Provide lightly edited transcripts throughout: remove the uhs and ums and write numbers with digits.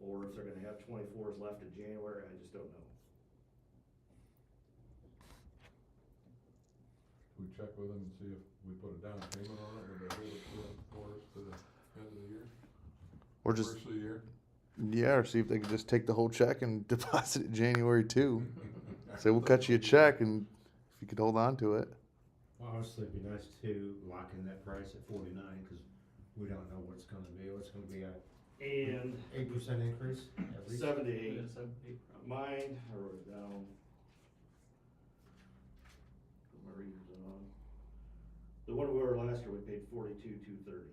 or if they're gonna have 24s left in January, I just don't know. We check with them and see if we put a down payment on it, would they hold it for us to the end of the year? Or just, First of the year? yeah, or see if they could just take the whole check and deposit it January too. Say, we'll cut you a check and if you could hold on to it. Well, obviously, it'd be nice to lock in that price at 49, cause we don't know what it's gonna be, what's gonna be a And 8% increase at least. 7 to 8. Yeah, 7 to 8 probably. Mine, I wrote it down. Put my readers on. The one we were last year, we paid 42,230,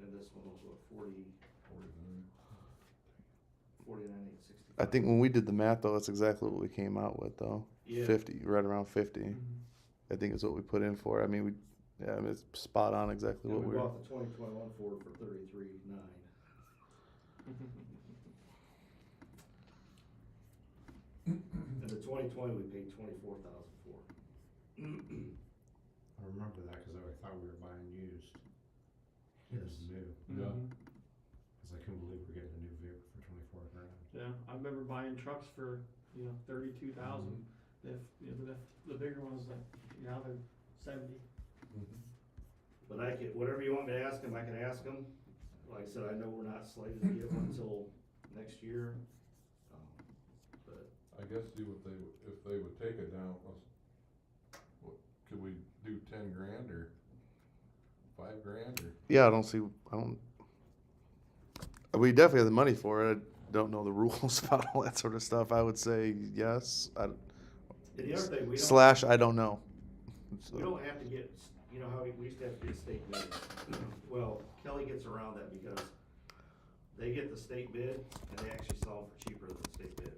and this one was what, 49,860. I think when we did the math though, that's exactly what we came out with though. Yeah. 50, right around 50. Mhm. I think is what we put in for. I mean, I mean, it's spot on exactly And what we we're. bought the 2021 Ford for 33,900. And the 2020 we paid 24,000 for. I remember that, cause I thought we were buying used. It was new, Yeah. Mhm. cause I couldn't believe we're getting a new vehicle for 24 grand. Yeah, I remember buying trucks for, 32,000. If, the bigger ones, like, now they're 70. But I could, whatever you want me to ask them, I can ask them. Like I said, I know we're not slated to get one until next year. But I guess see what they, if they would take it down, could we do 10 grand or 5 grand or? Yeah, I don't. We definitely have the money for it. I don't know the rules about all that sort of stuff. I would say yes. and the other thing, Slash, I don't know. So- we don't have to get, you know how we used to have to get state bid. Well, Kelly gets around that because they get the state bid and they actually sell them for cheaper than the state bid.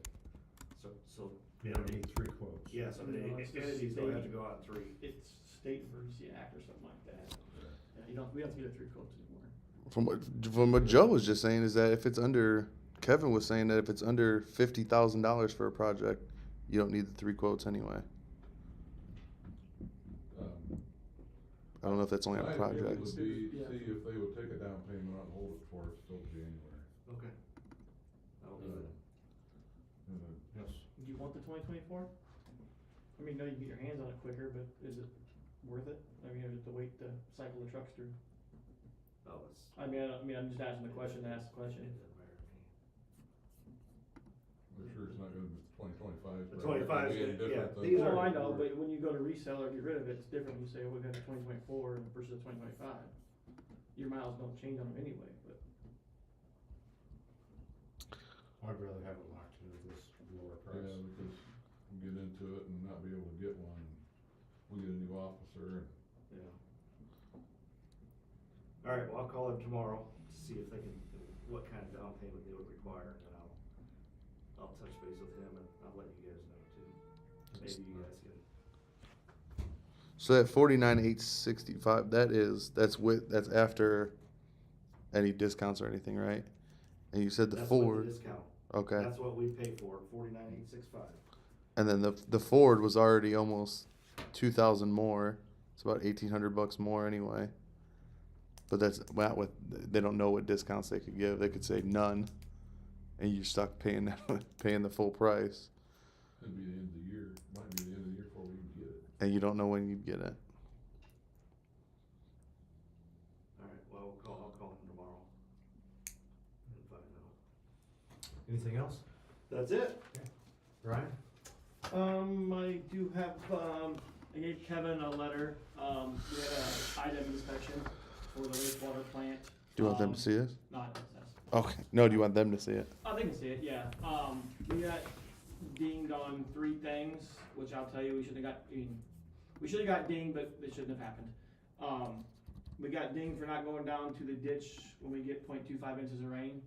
So, You don't need 3 quotes. yeah, so the No, it's the entities don't have to state. go out 3. It's state emergency act or something like that. Yeah, we don't have to get a 3 quotes anymore. From what Joe was just saying is that if it's under, Kevin was saying that if it's under $50,000 for a project, you don't need the 3 quotes anyway. I don't know if that's only on My opinion projects. would be, Yeah. see if they would take a down payment and hold it for us till January. Okay. I'll do that. And then Yes. Do you want the 2024? I mean, no, you can get your hands on it quicker, but is it worth it? I mean, is it to wait to cycle the trucks through? Oh, it's. I'm just asking the question to ask the question. It doesn't matter to me. I'm sure it's not gonna be 2025. The 25 is gonna- yeah, than- these Well, are- I know, but when you go to resell or get rid of it, it's different. You say, we've got a 2024 versus a 2025. Your miles don't change on them anyway, but. I'd rather have it locked into this lower price. Yeah, because we get into it and not be able to get one, we get a new officer and. Yeah. All right, well, I'll call them tomorrow to see if they can, what kind of down payment they would require, and then I'll touch base with him and I'll let you guys know too. Maybe you guys can. So that 49,865, that's after any discounts or anything, right? And you said the That's with Ford, the discount. okay. That's what we pay for, 49,865. And then the Ford was already almost 2,000 more. It's about $1,800 more anyway. But that's not with, they don't know what discounts they could give. They could say none, and you're stuck paying the full price, Could be the end of the year, might be the end of the year before we even get it. and you don't know when you'd get it. All right, well, I'll call him tomorrow and find out. Anything else? That's it. Ryan? I do have, I gave Kevin a letter, we had a item inspection for the wastewater plant. Do you want them to see this? Not us. Okay. No, do you want them to see it? Oh, they can see it, yeah. We got dinged on 3 things, which I'll tell you, we shouldn't have got, we should have got dinged, but it shouldn't have happened. We got dinged for not going down to the ditch when we get 0.25 inches of rain.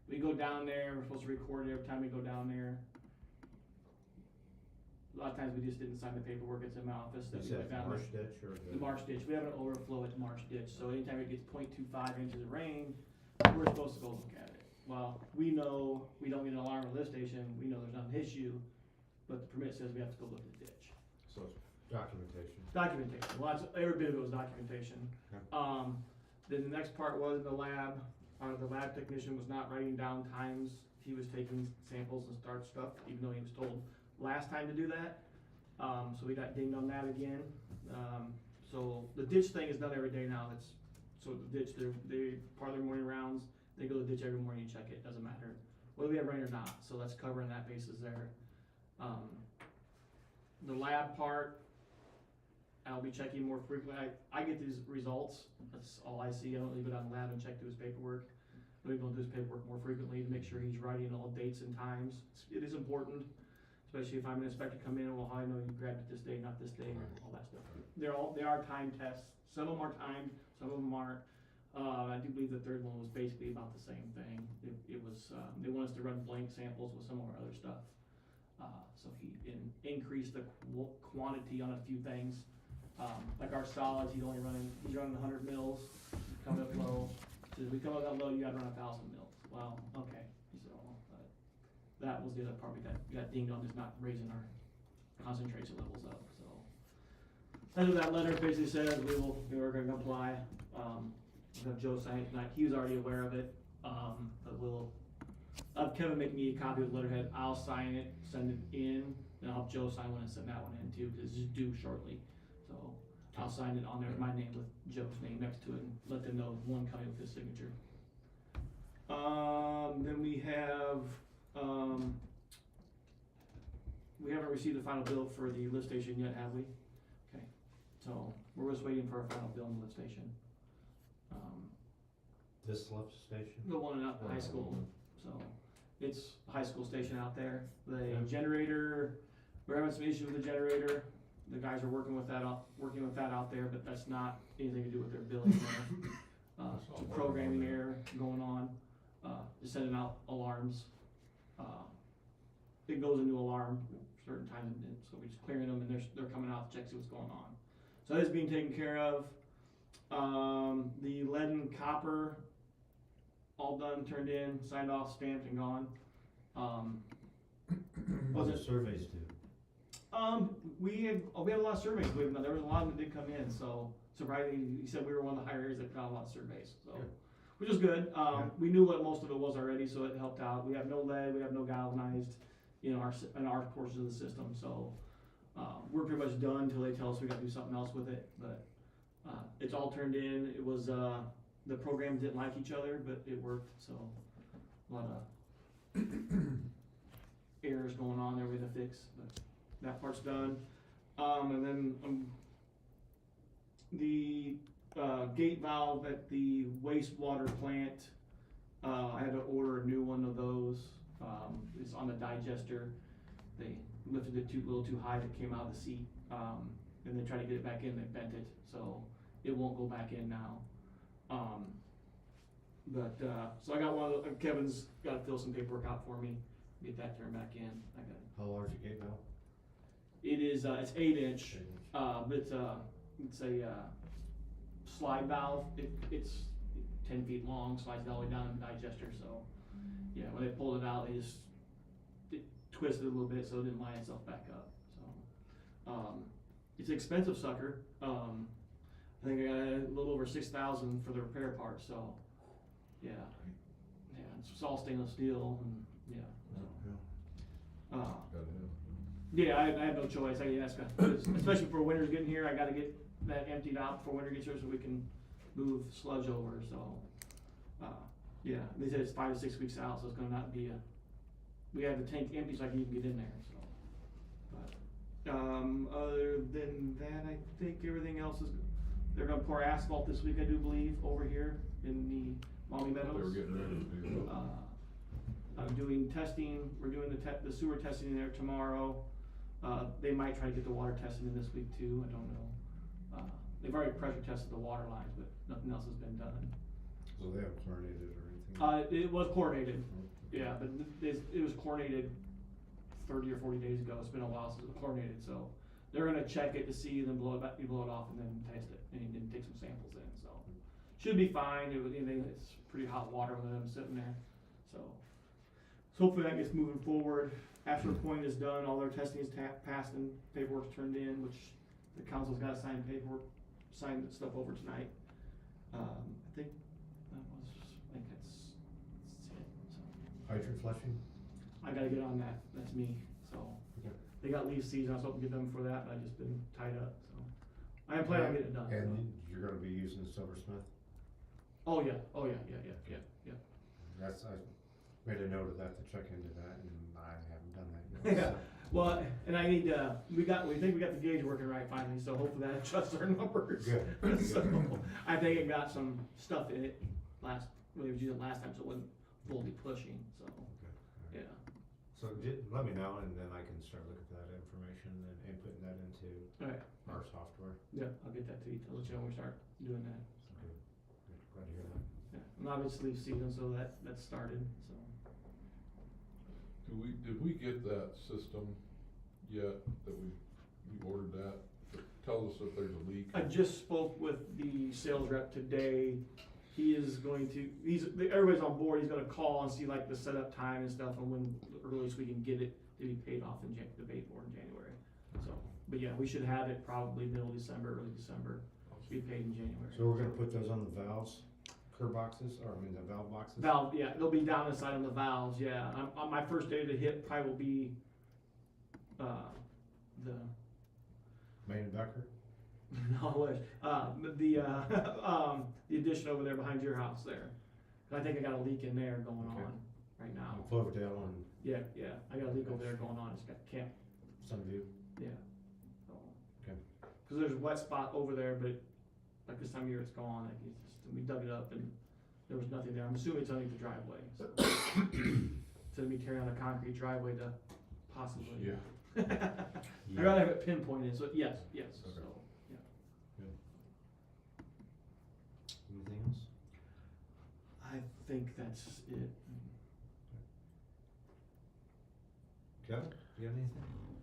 We go down there, we're supposed to record it every time we go down there. A lot of times we just didn't sign the paperwork, it's in my office that Is we that went down marsh there. ditch or The marsh ditch, we have an overflow at the marsh ditch, so anytime it gets 0.25 inches of rain, we're supposed to go look at it. Well, we know, we don't get an alarm on the lift station, we know there's not an issue, but the permit says we have to go look at the ditch. So it's documentation. Documentation, every bit of it was documentation. Okay. Then the next part was the lab technician was not writing down times he was taking samples and start stuff, even though he was told last time to do that. So we got dinged on that again. So the ditch thing is done every day now. So the ditch, they part of their morning rounds, they go to the ditch every morning and check it, doesn't matter whether we have rain or not, so that's covering that basis there. The lab part, I'll be checking more frequently. I get these results, that's all I see. I don't leave it on the lab and check through his paperwork. But we're gonna do his paperwork more frequently to make sure he's writing all dates and times. It is important, especially if I'm an inspector come in, well, how I know you grabbed it this day, not this day, or all that stuff. They are time tests. Some of them are timed, some of them aren't. I do believe the third one was basically about the same thing. It was, they want us to run blank samples with some of our other stuff. So he increased the quantity on a few things. Like our solids, he's running 100 mils, coming up low. Says, we come up that low, you gotta run 1,000 mils. Well, okay. He said, oh, that was the other part we got dinged on, is not raising our concentration levels up, so. That's what that letter basically says. We're gonna comply. We'll have Joe sign it tonight. He was already aware of it, but we'll have Kevin make me a copy of the letterhead. I'll sign it, send it in, and I'll have Joe sign one and send that one in too, because it's due shortly. So I'll sign it on there, my name with Joe's name next to it, and let them know one coming with his signature. Then we haven't received the final bill for the lift station yet, have we? Okay, so we're just waiting for our final bill on the lift station. This lift station? The one at the high school, so it's a high school station out there. The Yeah. generator, we're having some issues with the generator. The guys are working with that out there, but that's not anything to do with their billing there. Some programming error going on, just sending out alarms. It goes into alarm certain times, and so we're just clearing them, and they're coming out to check, see what's going on. So that is being taken care of. The lead and copper, all done, turned in, signed off, stamped, and gone. What the surveys do? We had a lot of surveys. There was a lot that did come in, so surprisingly, he said we were one of the higher areas that got a lot of surveys, so. Yeah. Which is good. Yeah. We knew what most of it was already, so it helped out. We have no lead, we have no galvanized, in our portions of the system, so, we're pretty much done until they tell us we gotta do something else with it, but, it's all turned in. It was, the programs didn't like each other, but it worked, so a lot of errors going on there with the fix, but that part's done. And then, the, gate valve at the wastewater plant, I had to order a new one of those. It's on the digester. They lifted it a little too high, that came out of the seat, and they tried to get it back in, they bent it, so it won't go back in now. So I got one of Kevin's gotta fill some paperwork out for me, get that turned back in. I got it. How large a gate valve? It is, it's 8-inch, but it's a slide valve. It's 10 feet long, slides all the way down in the digester, so, yeah, when they pulled it out, it twisted a little bit, so it didn't line itself back up, so. It's an expensive sucker. I think I got a little over 6,000 for the repair part, so, yeah. Yeah, it's all stainless steel, and, yeah. Yeah, I have no choice. I ask, especially for winter's getting here, I gotta get that emptied out before winter gets here so we can move sludge over, so. Yeah, they said it's 5 to 6 weeks out, so it's gonna not be we have the tank empty so I can even get in there, so. But, other than that, I think everything else is, they're gonna pour asphalt this week, I do believe, over here in the Maumee Meadows. They were getting ready to do that. I'm doing testing. We're doing the sewer testing there tomorrow. They might try to get the water testing in this week too, I don't know. They've already pressure tested the water lines, but nothing else has been done. So they haven't chlorinated or anything? It was chlorinated, yeah, but it was chlorinated 30 or 40 days ago. It's been a while since it was chlorinated, so they're gonna check it to see, then blow it off and then test it, and then take some samples in, so. Should be fine. It's pretty hot water with them sitting there, so. Hopefully that gets moving forward. After the point is done, all their testing is passed and paperwork's turned in, which the council's gotta sign paperwork, sign the stuff over tonight. I think that's it, so. Hydrant flushing? I gotta get on that, that's me, so. Okay. They got leaf season, I was hoping to get them for that, but I've just been tied up, so. I am planning on getting it done. so. And you're gonna be using the silversmith? Oh, yeah, yeah. That's, I made a note of that to check into that, and I haven't done that yet. Yeah, well, and I need, we think we got the gauge working right finally, so hopefully that adjusts our numbers. Good. So, I think it got some stuff in it when it was using last time, so it wasn't fully pushing, so, Okay. yeah. So let me know, and then I can start looking for that information and putting that into Alright, our software. yeah, I'll get that to you, I'll let you know when we start doing that. Good. Glad to hear that. Yeah, and obviously leaf season, so that's started, so. Did we get that system yet, that we ordered that? That tells us if there's a leak? I just spoke with the sales rep today. He is going to, everybody's on board, he's gonna call and see like the setup time and stuff and when the earliest we can get it to be paid off the paid for in January. So, but yeah, we should have it probably middle December, early December, be paid in January. So we're gonna put those on the valves, curb boxes, or I mean the valve boxes? Valve, yeah, they'll be down inside on the valves, yeah. On my first day to hit probably will be, the, Main and Becker? no, I wish, the addition over there behind your house there. I think I got a leak in there going Okay. on right now. Cloverdale and Yeah, I got a leak over there going on, it's got camp, Sunview? yeah. So, Okay. cause there's a wet spot over there, but like this time of year it's gone, like it's just, we dug it up and there was nothing there, I'm assuming it's underneath the driveway, so. Instead of me tearing out a concrete driveway to possibly. Yeah. I'd rather have it pinpointed, so yes, so, Okay. yeah. Anything else? I think that's it. Kevin, you got anything?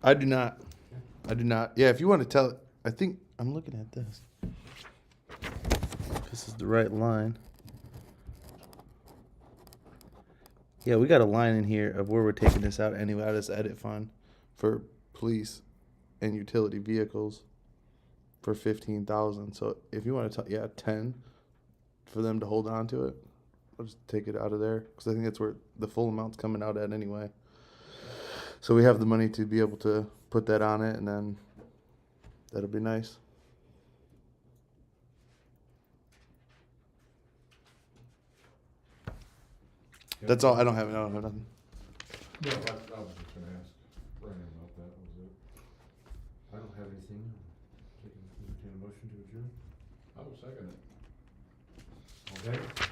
I do not. I do not. Yeah, if you want to tell, I think I'm looking at this. This is the right line. Yeah, we got a line in here of where we're taking this out anyway, out of this edit fund for police and utility vehicles for 15,000. So if you want to, 10 for them to hold on to it, I'll just take it out of there because I think that's where the full amount's coming out at anyway. So we have the money to be able to put that on it, and then that'll be nice. That's all. I don't have nothing. No, I was just gonna ask Brian about that, was it? I don't have anything. Entertain a motion to adjourn. I will second it. Okay.